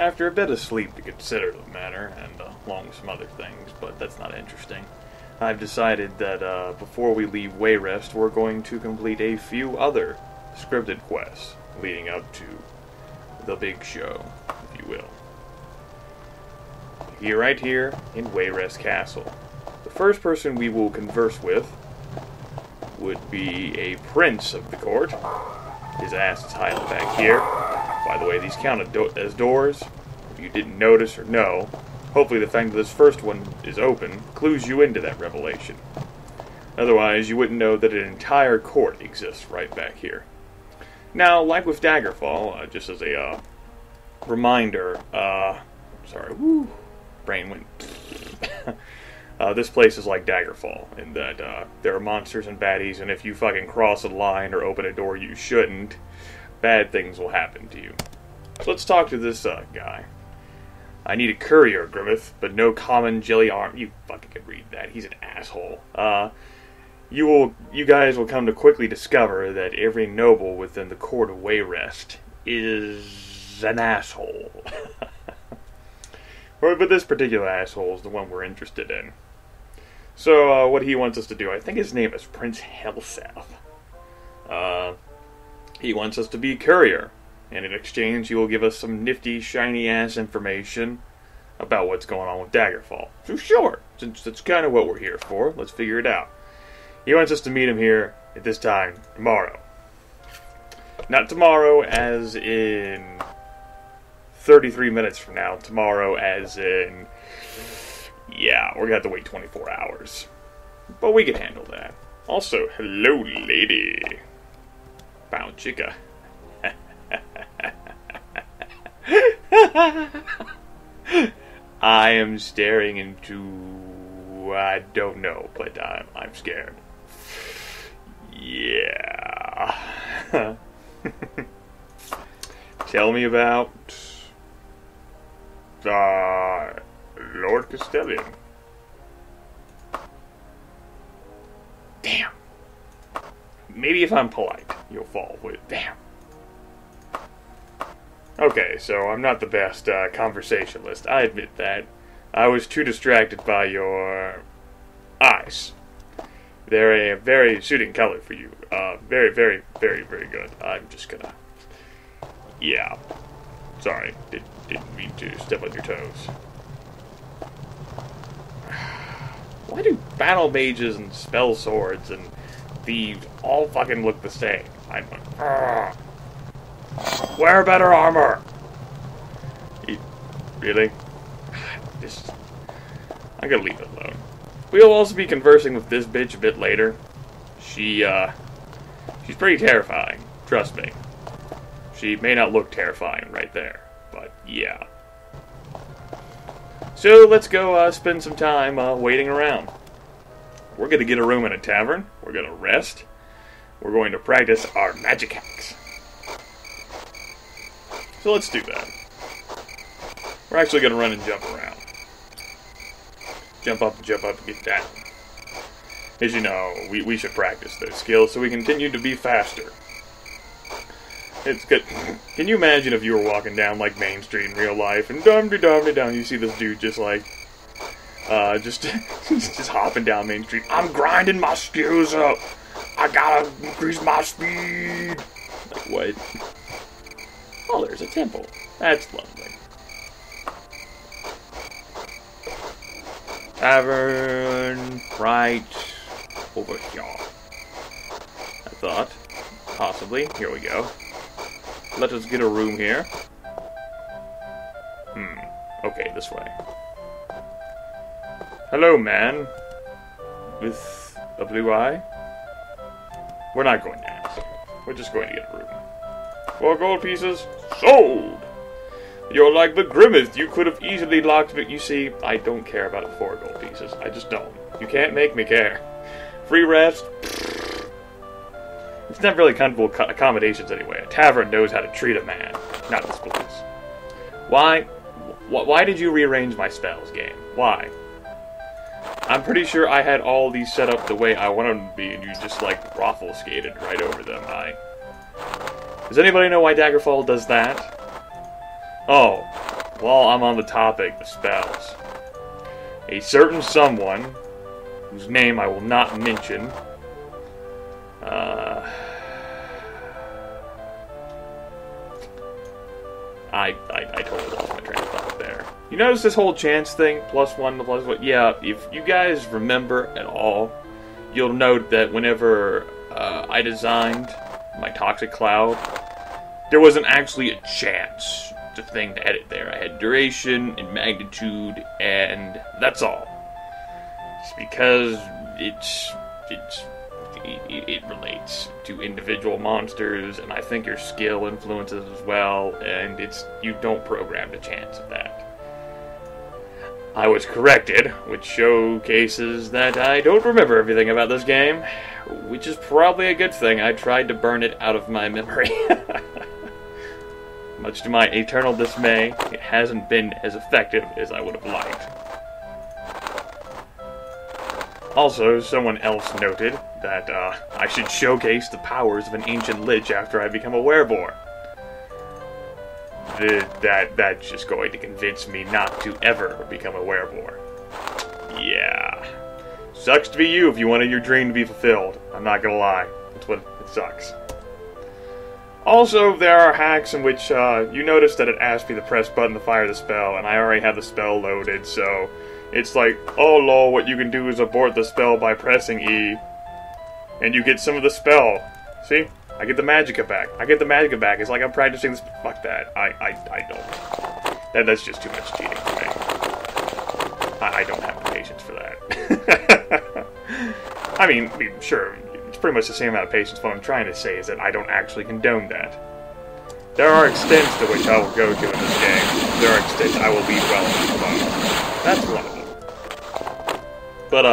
After a bit of sleep to consider the matter, and along with some other things, but that's not interesting, I've decided that before we leave Wayrest, we're going to complete a few other scripted quests leading up to the big show, if you will. Right here in Wayrest Castle. The first person we will converse with would be a prince of the court. His ass is hiding back here. By the way, these count as doors. If you didn't notice or know, hopefully the fact that this first one is open clues you into that revelation. Otherwise, you wouldn't know that an entire court exists right back here. Now, like with Daggerfall, just as a reminder, sorry, woo, brain went. This place is like Daggerfall, in that there are monsters and baddies, and if you fucking cross a line or open a door you shouldn't, bad things will happen to you. So let's talk to this guy. I need a courier, Grimith, but no common jelly arm. You fucking can read that. He's an asshole. You guys will come to quickly discover that every noble within the court of Wayrest is an asshole. But this particular asshole is the one we're interested in. So, what he wants us to do, I think his name is Prince Hellsouth. He wants us to be courier, and in exchange he will give us some nifty, shiny-ass information about what's going on with Daggerfall. So sure, since that's kind of what we're here for, let's figure it out. He wants us to meet him here at this time tomorrow. Not tomorrow as in 33 minutes from now. Tomorrow as in, yeah, we're gonna have to wait 24 hours. But we can handle that. Also, hello, lady. Bound chica. I am staring into, I don't know, but I'm scared. Yeah. Tell me about Lord Castellian. Damn. Maybe if I'm polite, you'll fall with damn. Okay, so I'm not the best conversationalist. I admit that. I was too distracted by your eyes. They're a very suiting color for you. Very, very, very, very good. I'm just gonna... Yeah. Sorry. Didn't mean to step on your toes. Why do battle mages and spell swords and thieves all fucking look the same? I'm like, wear better armor! Really? I'm gonna leave it alone. We'll also be conversing with this bitch a bit later. She's pretty terrifying. Trust me. She may not look terrifying right there, but yeah. So let's go spend some time waiting around. We're gonna get a room in a tavern. We're gonna rest. We're going to practice our magic hacks. So let's do that. We're actually gonna run and jump around. Jump up and get down. As you know, we should practice those skills so we continue to be faster. It's good. Can you imagine if you were walking down like Main Street in real life and dum-de-dum-de-dum, you see this dude just like, just hopping down Main Street. I'm grinding my skills up. I gotta increase my speed. Like what? Oh, there's a temple. That's lovely. Tavern right over here. I thought. Possibly. Here we go. Let us get a room here. Okay, this way. Hello, man. With a blue eye? We're not going to ask. We're just going to get a room. 4 gold pieces? Sold! You're like the Grimith. You could have easily locked it. You see, I don't care about the 4 gold pieces. I just don't. You can't make me care. Free rest? It's not really comfortable accommodations anyway. A tavern knows how to treat a man. Not this place. Why did you rearrange my spells, game? Why? I'm pretty sure I had all these set up the way I wanted them to be, and you just, like, raffle skated right over them. Does anybody know why Daggerfall does that? Oh. while I'm on the topic of spells, a certain someone, whose name I will not mention, I totally lost my train of thought there. You notice this whole chance thing? +1 to +1? Yeah, if you guys remember at all, you'll note that whenever I designed my Toxic Cloud, there wasn't actually a chance thing to edit there. I had duration and magnitude, and that's all. It's because it relates to individual monsters, and I think your skill influences as well, and you don't program the chance of that. I was corrected, which showcases that I don't remember everything about this game, which is probably a good thing. I tried to burn it out of my memory. Much to my eternal dismay, it hasn't been as effective as I would have liked. Also, someone else noted that I should showcase the powers of an ancient lich after I become a werebore. That's just going to convince me not to ever become a werebore. Yeah. Sucks to be you if you wanted your dream to be fulfilled. I'm not gonna lie. That's what it sucks. Also, there are hacks in which you notice that it asks me to press button to fire the spell, and I already have the spell loaded, so it's like, oh lol, what you can do is abort the spell by pressing E, and you get some of the spell. See? I get the magicka back. It's like I'm practicing this. Fuck that. I don't. That's just too much cheating for me. I don't have the patience for that. I mean, sure, it's pretty much the same amount of patience. What I'm trying to say is that I don't actually condone that. There are extents to which I will go to in this game. There are extents I will leave well enough alone. That's one of them. But,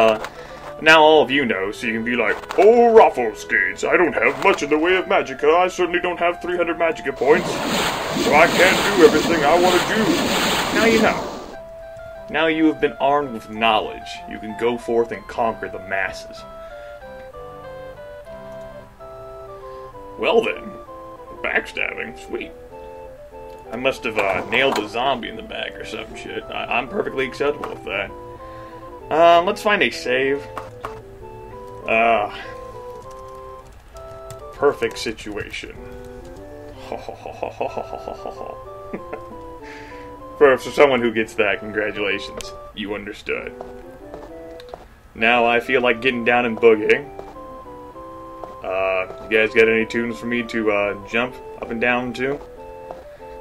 now all of you know, so you can be like, oh, Raffleskates, I don't have much in the way of magicka. I certainly don't have 300 magicka points, so I can't do everything I want to do. Now you know. Now you have been armed with knowledge. You can go forth and conquer the masses. Well then, backstabbing, sweet. I must have nailed a zombie in the bag or some shit. I'm perfectly acceptable with that. Let's find a save. Perfect situation. For someone who gets that, congratulations. You understood. Now I feel like getting down and boogieing. You guys got any tunes for me to jump up and down to?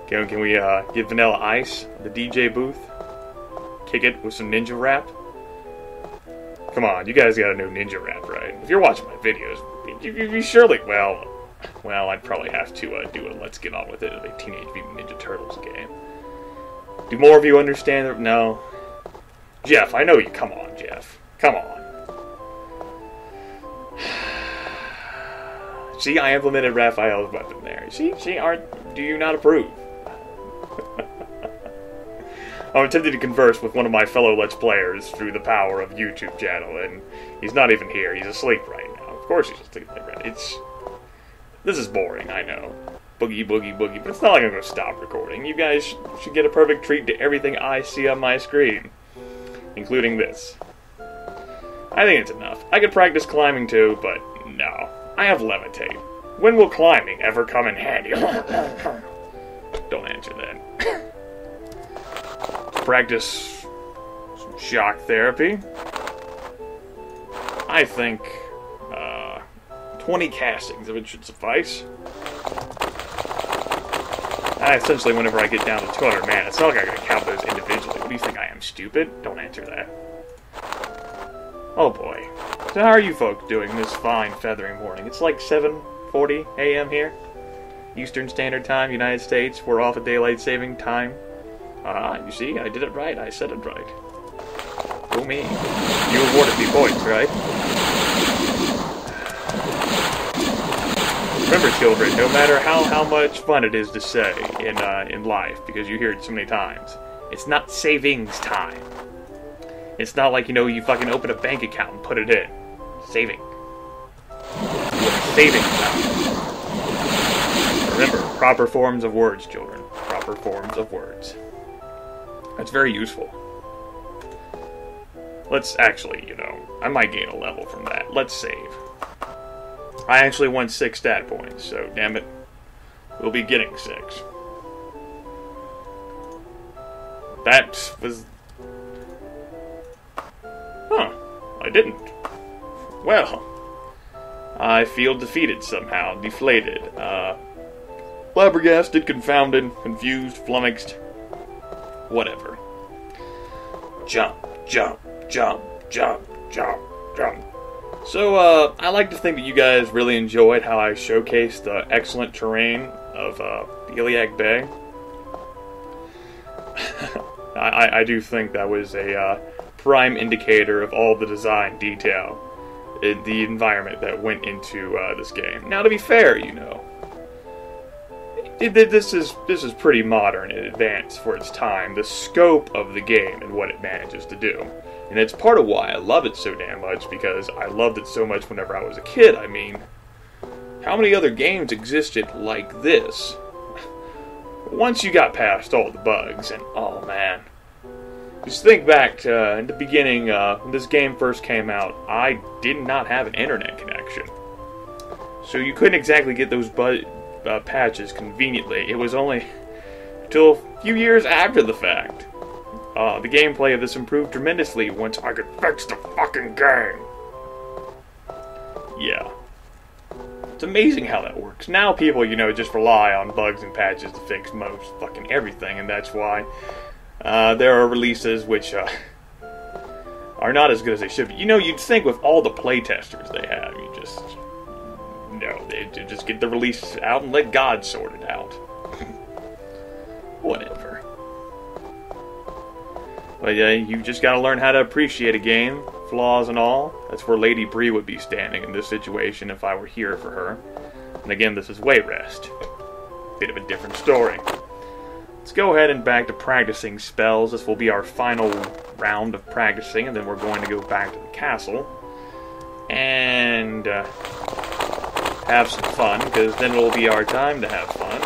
Can we get Vanilla Ice, the DJ booth? Kick it with some ninja rap? Come on, you guys gotta know ninja rap, right? If you're watching my videos, you surely, well, I'd probably have to do a Let's Get On With It of a Teenage Mutant Ninja Turtles game. Do more of you understand? No. Jeff, I know you. Come on, Jeff. Come on. See, I implemented Raphael's weapon there. See, do you not approve? I'm attempting to converse with one of my fellow Let's Players through the power of YouTube channel, and he's not even here. He's asleep right now. Of course he's asleep right now. This is boring, I know. Boogie, boogie, boogie, but it's not like I'm going to stop recording. You guys should get a perfect treat to everything I see on my screen, including this. I think it's enough. I could practice climbing too, but no. I have levitate. When will climbing ever come in handy? Don't answer that. Practice some shock therapy. I think 20 castings of it should suffice. Essentially, whenever I get down to 200 mana, it's not like I'm going to count those individually. What do you think I am, stupid? Don't answer that. Oh boy. So how are you folks doing this fine feathery morning? It's like 7:40 a.m. here. Eastern Standard Time, United States. We're off of daylight saving time. You see, I did it right. I said it right. Go me. You awarded me points, right? Remember, children, no matter how much fun it is to say in life, because you hear it so many times, it's not savings time. It's not like, you fucking open a bank account and put it in. Saving. Saving time. Remember, proper forms of words, children. Proper forms of words. That's very useful. Let's actually, you know, I might gain a level from that. Let's save. I actually won 6 stat points, so damn it, we'll be getting 6. That was... Huh, I didn't. Well, I feel defeated somehow, deflated, flabbergasted, confounded, confused, flummoxed, whatever. Jump, jump, jump, jump, jump, jump. So, I like to think that you guys really enjoyed how I showcased the excellent terrain of Iliac Bay. I do think that was a prime indicator of all the design detail in the environment that went into this game. Now, to be fair, you know, this is pretty modern and advanced for its time, the scope of the game and what it manages to do. And it's part of why I love it so damn much, because I loved it so much whenever I was a kid. I mean, how many other games existed like this? Once you got past all the bugs, and oh man. Just think back to in the beginning, when this game first came out, I did not have an internet connection. So you couldn't exactly get those patches conveniently. It was only until a few years after the fact. The gameplay of this improved tremendously once I could fix the fucking game. Yeah. It's amazing how that works. Now people, you know, just rely on bugs and patches to fix most fucking everything, and that's why there are releases which are not as good as they should be. You know, you'd think with all the playtesters they have, you just... No, they just get the release out and let God sort it out. Whatever. But yeah, you just gotta learn how to appreciate a game, flaws and all. That's where Lady Bree would be standing in this situation if I were here for her. And again, this is Wayrest. Bit of a different story. Let's go ahead and back to practicing spells. This will be our final round of practicing, and then we're going to go back to the castle and have some fun, because then it'll be our time to have fun.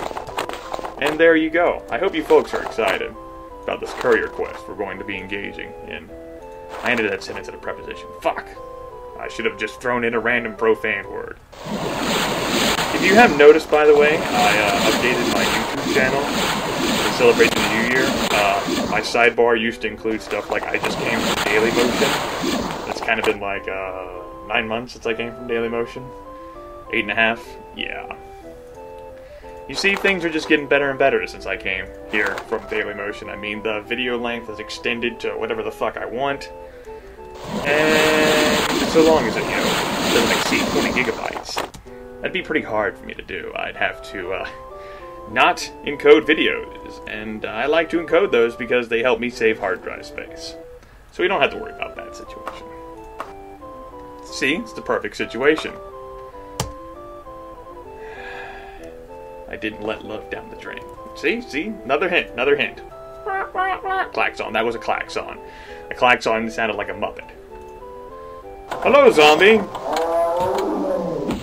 And there you go. I hope you folks are excited about this courier quest we're going to be engaging in. I ended that sentence in a preposition. Fuck! I should have just thrown in a random profane word. If you haven't noticed, by the way, I updated my YouTube channel to celebrate the new year. My sidebar used to include stuff like I just came from Daily Motion. It's kind of been like 9 months since I came from Daily Motion. 8.5? Yeah. You see, things are just getting better and better since I came here from Daily Motion. I mean, the video length is extended to whatever the fuck I want. And so long as it, you know, doesn't exceed 20 gigabytes. That'd be pretty hard for me to do. I'd have to, not encode videos. And I like to encode those because they help me save hard drive space. So we don't have to worry about that situation. See? It's the perfect situation. I didn't let love down the drain. See? Another hint, another hint. Klaxon, that was a klaxon. A klaxon sounded like a muppet. Hello, zombie!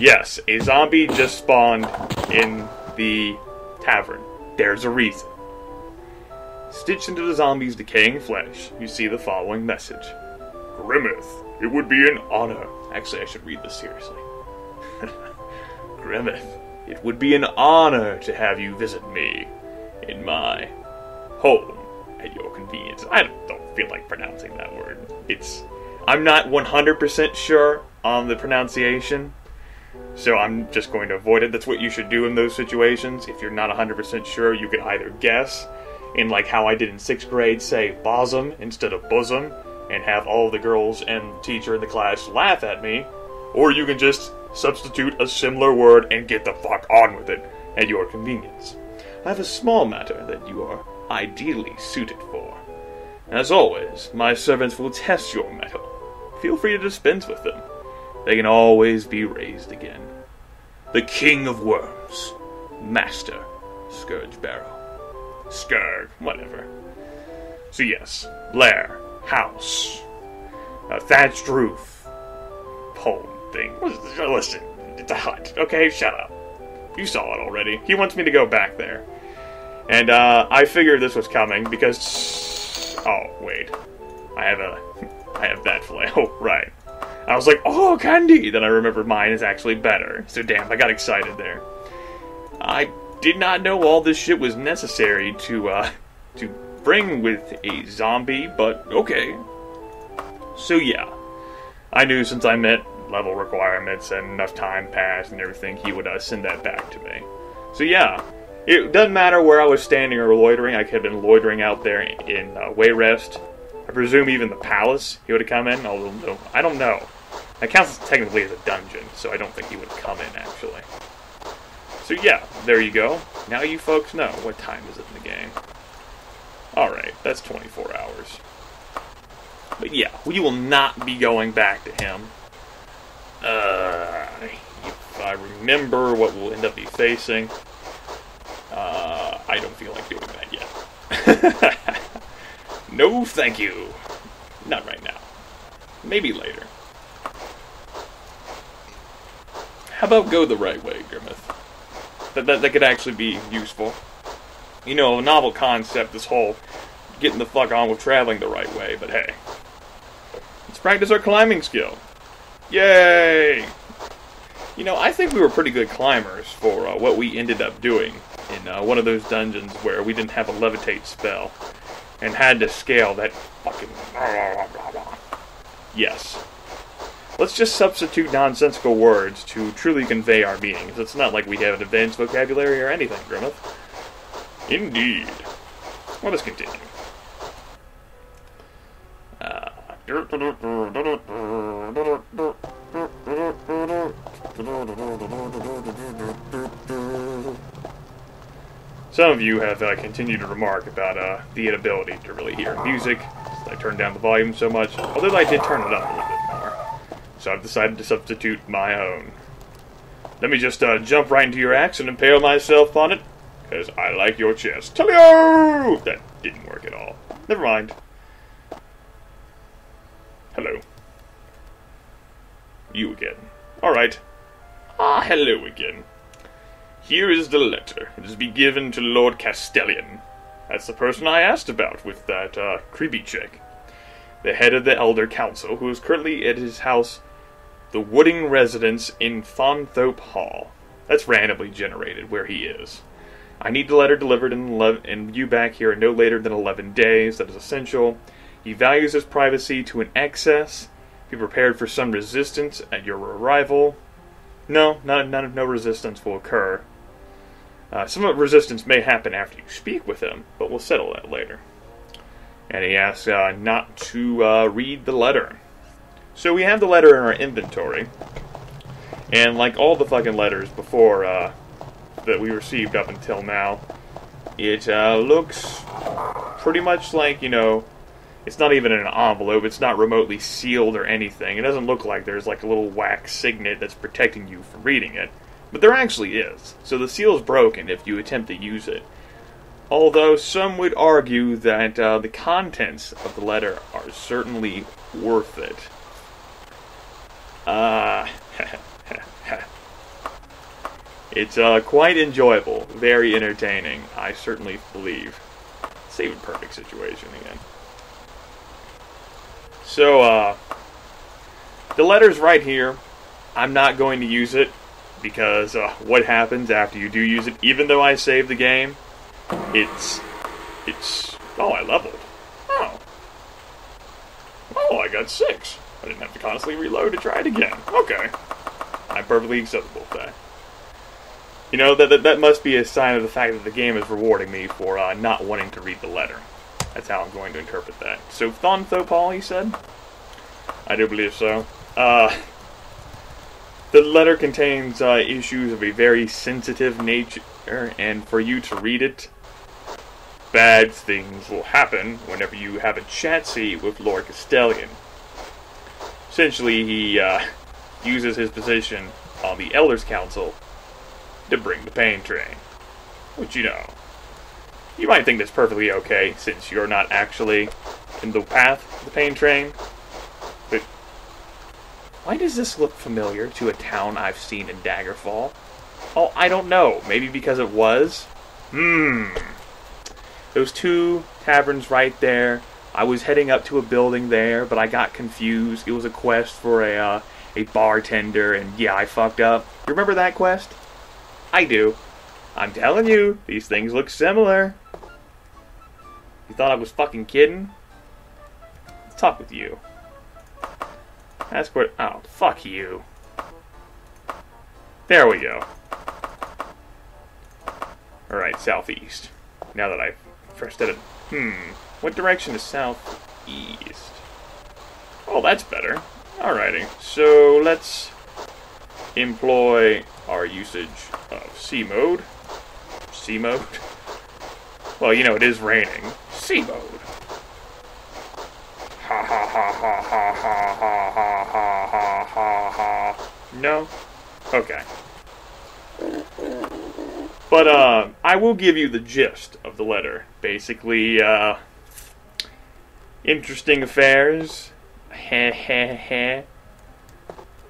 Yes, a zombie just spawned in the tavern. There's a reason. Stitched into the zombie's decaying flesh, you see the following message. Grimith, it would be an honor. Actually, I should read this seriously. Grimith, it would be an honor to have you visit me in my home at your convenience. I don't feel like pronouncing that word. I'm not 100% sure on the pronunciation, so I'm just going to avoid it. That's what you should do in those situations. If you're not 100% sure, you could either guess, in like how I did in 6th grade, say bosom instead of bosom, and have all the girls and the teacher in the class laugh at me, or you can just substitute a similar word and get the fuck on with it at your convenience. I have a small matter that you are ideally suited for. As always, my servants will test your mettle. Feel free to dispense with them. They can always be raised again. The King of Worms. Master Scourge Barrow. Scourge, whatever. So yes, lair, house, a thatched roof, home thing. Listen, it's a hut, okay? Shut up. You saw it already. He wants me to go back there. And I figured this was coming because Oh, wait. I have that flail. Oh, right. I was like, oh, candy! Then I remembered mine is actually better. So damn, I got excited there. I did not know all this shit was necessary to bring with a zombie, but okay. So yeah. I knew since I met level requirements and enough time passed and everything, he would send that back to me. So yeah. It doesn't matter where I was standing or loitering. I could have been loitering out there in Wayrest. I presume even the palace he would have come in. Although, I don't know. That counts technically as a dungeon, so I don't think he would have come in, actually. So yeah, there you go. Now you folks know what time is it in the game. Alright, that's 24 hours. But yeah, we will not be going back to him. If I remember what we'll end up be facing... I don't feel like doing that yet. No, thank you. Not right now. Maybe later. How about go the right way, Grimith? That could actually be useful. You know, a novel concept, this whole getting the fuck on with traveling the right way, but hey. Let's practice our climbing skill. Yay! You know, I think we were pretty good climbers for what we ended up doing in one of those dungeons where we didn't have a levitate spell and had to scale that fucking... Yes. Let's just substitute nonsensical words to truly convey our meanings. It's not like we have an advanced vocabulary or anything, Grimith. Indeed. Let us continue. Some of you have continued to remark about the inability to really hear music, since I turned down the volume so much, although I did turn it up a little bit more. So I've decided to substitute my own. Let me just jump right into your axe and impale myself on it, because I like your chest. Hello! That didn't work at all. Never mind. Hello. You again. Alright. Ah, hello again. Here is the letter. It is be given to Lord Castellan. That's the person I asked about with that creepy chick. The head of the Elder Council, who is currently at his house, the Wooding Residence in Thornthorpe Hall. That's randomly generated where he is. I need the letter delivered and you back here in no later than 11 days. That is essential. He values his privacy to an excess. Be prepared for some resistance at your arrival. No resistance will occur. Some resistance may happen after you speak with him, but we'll settle that later. And he asks not to read the letter. So we have the letter in our inventory. And like all the fucking letters before that we received up until now, it looks pretty much like, you know, it's not even in an envelope, it's not remotely sealed or anything. It doesn't look like there's like a little wax signet that's protecting you from reading it. But there actually is. So the seal's broken if you attempt to use it. Although some would argue that the contents of the letter are certainly worth it. It's quite enjoyable, very entertaining, I certainly believe. Save a perfect situation again. So, the letter's right here. I'm not going to use it, because what happens after you do use it, even though I saved the game, it's, oh, I leveled. Oh, I got 6. I didn't have to constantly reload to try it again. Okay. I'm perfectly acceptable with that. You know, that must be a sign of the fact that the game is rewarding me for not wanting to read the letter. That's how I'm going to interpret that. So, Thornthorpe Hall, he said? I do believe so. The letter contains issues of a very sensitive nature, and for you to read it, bad things will happen whenever you have a chatsy with Lord Castellan. Essentially, he uses his position on the Elders' Council to bring the pain train. Which, you know, you might think that's perfectly okay, since you're not actually in the path of the pain train. But why does this look familiar to a town I've seen in Daggerfall? Oh, I don't know. Maybe because it was? Those 2 taverns right there, I was heading up to a building there, but I got confused. It was a quest for a bartender, and yeah, I fucked up. You remember that quest? I do. I'm telling you, these things look similar. You thought I was fucking kidding? Let's talk with you. Ask where... Oh, fuck you. There we go. Alright, southeast. Now that I've first did it... What direction is southeast? Oh, that's better. Alrighty. So, let's employ our usage of C mode. C mode? Well, you know, it is raining. C mode. Ha ha ha ha ha ha ha ha ha ha ha ha. No? Okay. But, I will give you the gist of the letter. Basically, interesting affairs. Heh heh heh.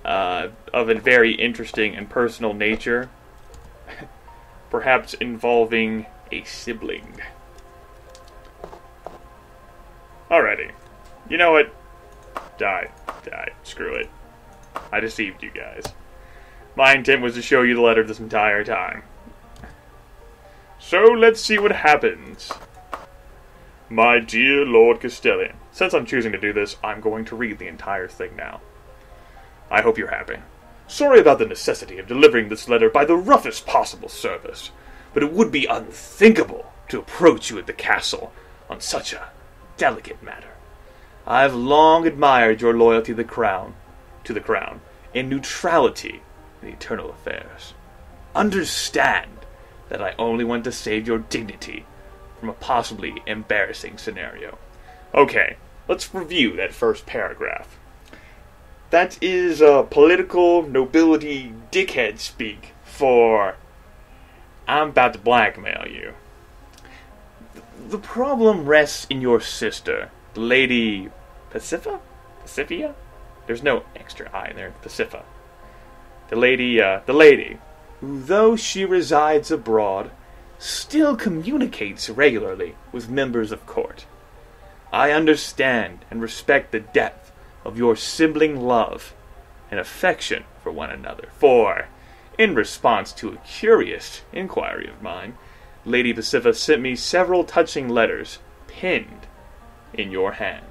Of a very interesting and personal nature. Perhaps involving a sibling. Alrighty. You know what? Die. Screw it. I deceived you guys. My intent was to show you the letter this entire time. So, let's see what happens. My dear Lord Castellan. Since I'm choosing to do this, I'm going to read the entire thing now. I hope you're happy. Sorry about the necessity of delivering this letter by the roughest possible service, but it would be unthinkable to approach you at the castle on such a delicate matter. I have long admired your loyalty to the crown, and neutrality in eternal affairs. Understand that I only want to save your dignity from a possibly embarrassing scenario. Okay, let's review that first paragraph. That is political nobility dickhead speak for I'm about to blackmail you. The problem rests in your sister, the Lady Paciphia? There's no extra I in there. Pacifa. The lady, who, though she resides abroad, still communicates regularly with members of court. I understand and respect the depth of your sibling love and affection for one another, for, in response to a curious inquiry of mine, Lady Pacifa sent me several touching letters pinned in your hand.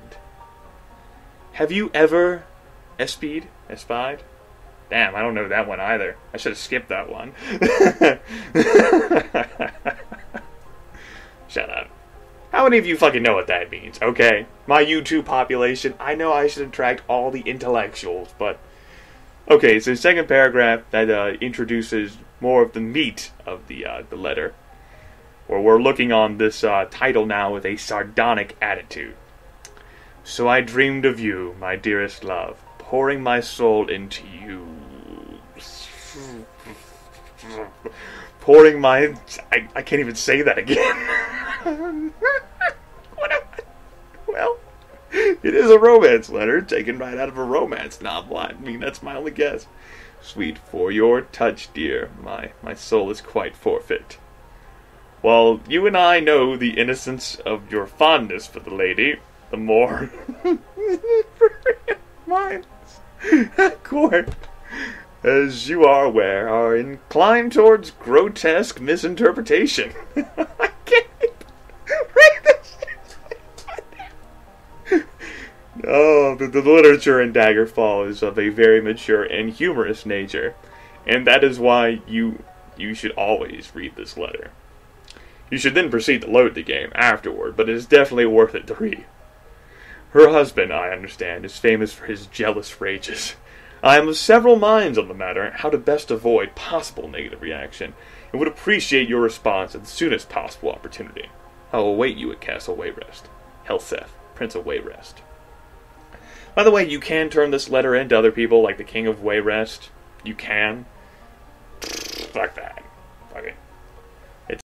Have you ever espied? Damn, I don't know that one either. I should have skipped that one. Shut up. How many of you fucking know what that means, okay? My YouTube population, I know I should attract all the intellectuals, but... Okay, so second paragraph that introduces more of the meat of the letter. Where we're looking on this title now with a sardonic attitude. So I dreamed of you, my dearest love, pouring my soul into you. Pouring my... I can't even say that again. Well, it is a romance letter taken right out of a romance novel. I mean, that's my only guess. Sweet, for your touch, dear, my soul is quite forfeit. While you and I know the innocence of your fondness for the lady, the more minds at court, as you are aware, are inclined towards grotesque misinterpretation. I can't read this. Oh, the literature in Daggerfall is of a very mature and humorous nature, and that is why you should always read this letter. You should then proceed to load the game afterward, but it is definitely worth it to read. Her husband, I understand, is famous for his jealous rages. I am of several minds on the matter, how to best avoid possible negative reaction, and would appreciate your response at the soonest possible opportunity. I will await you at Castle Wayrest. Helseth, Prince of Wayrest. By the way, you can turn this letter in to other people, like the King of Wayrest. You can. Fuck that.